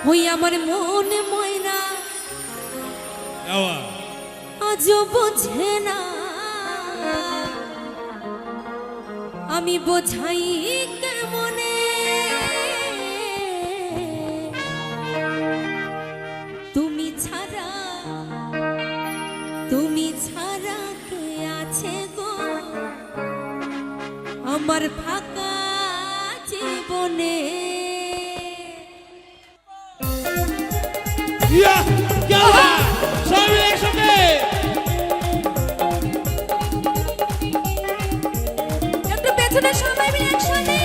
ওই আমার মন ময়না আজও বোঝে না, আমি বোঝাই কেমনে তুমি ছাড়া কে আছে গো আমার ফাঁকা জীবনে। একটু পেছনে সবাই মিলে একসাথে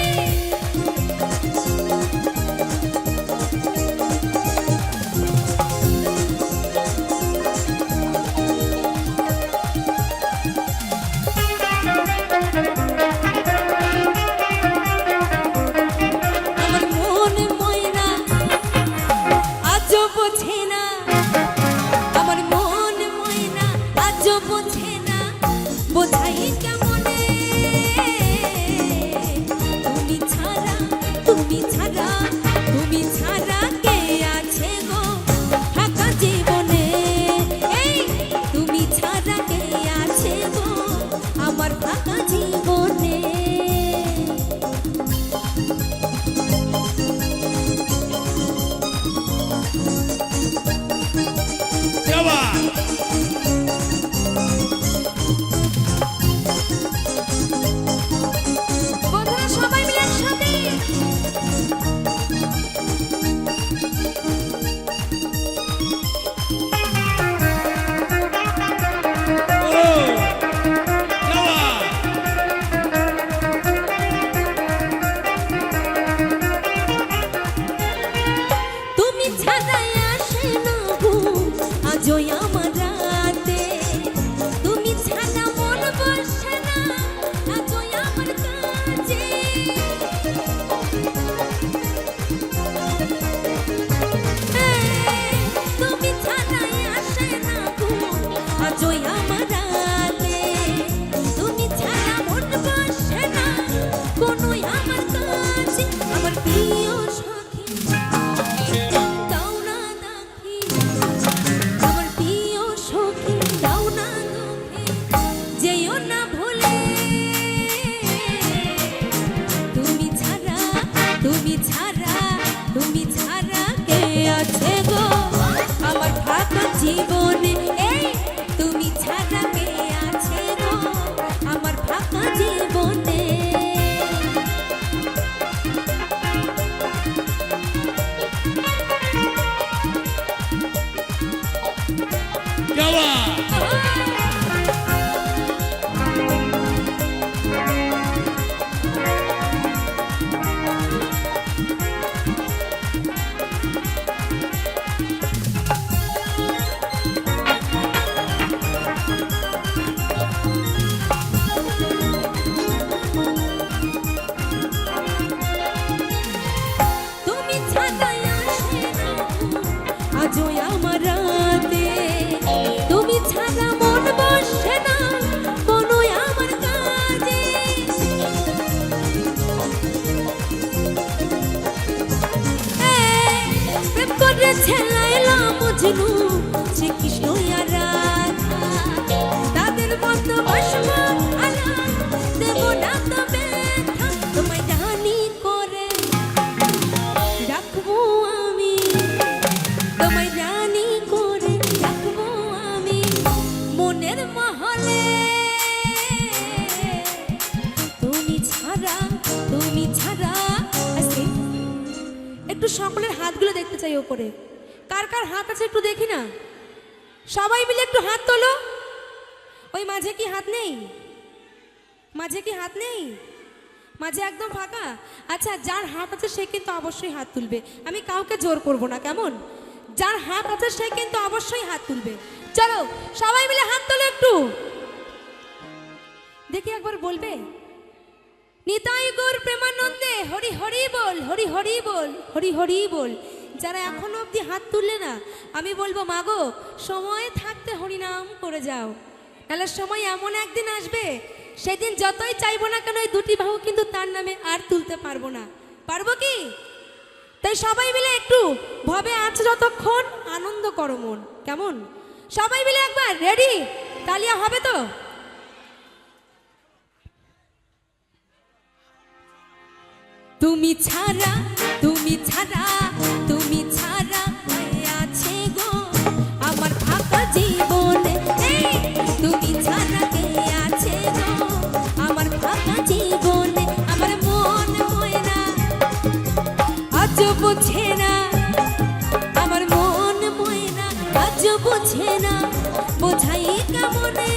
শ্রীকৃষ্ণ আর রাধা তাদের মতো বসব দেব না তো ব্যথা তোমায় জানি করে রাখবো আমি, তোমায় জানি করে রাখবো আমি মনের মহলে তুমি ছাড়া একটু সকলের হাতগুলো দেখতে চাই ওপরে, কার কার হাত আছে একটু দেখি না, সবাই মিলে একটু হাত তোলো। ওই মাঝে কি হাত নেই? মাঝে একদম ফাঁকা। আচ্ছা, যার হাত আছে সে কিন্তু অবশ্যই হাত তুলবে, আমি কাউকে জোর করব না, কেমন? যার হাত আছে সে কিন্তু অবশ্যই হাত তুলবে। চলো সবাই মিলে হাত তোলো একটু দেখি, একবার বলবে নিতাই গৌর প্রেমানন্দে হরি হরি বল, হরি হরি বল, হরি হরি বল। যারা এখনো অবধি হাত তুললে না, আমি বলবো মাগো সময় থাকতে হরিনাম করে যাও, নাহলে সময় এমন একদিন আসবে সেদিন যতই চাইবো না কেন এই দুটি বাহু কিন্তু তার নামে আর তুলতে পারবো না। পারবো কি? তাই সবাই মিলে একটু ভবে আছে যতক্ষণ আনন্দ করো মন, কেমন? সবাই মিলে একবার রেডি, তালিয়া হবে তো? তুমি ছাড়া, তুমি ছাড়া, তুমি ছাড়া আছে গো আমার ফাঁকা জীবনে। তুমি ছাড়া কে আছে গো আমার ফাঁকা জীবনে। আমার মন ময়না আজ বুঝে না, আমার মন ময়না আজ বুঝে না, বোঝাই কেমনে।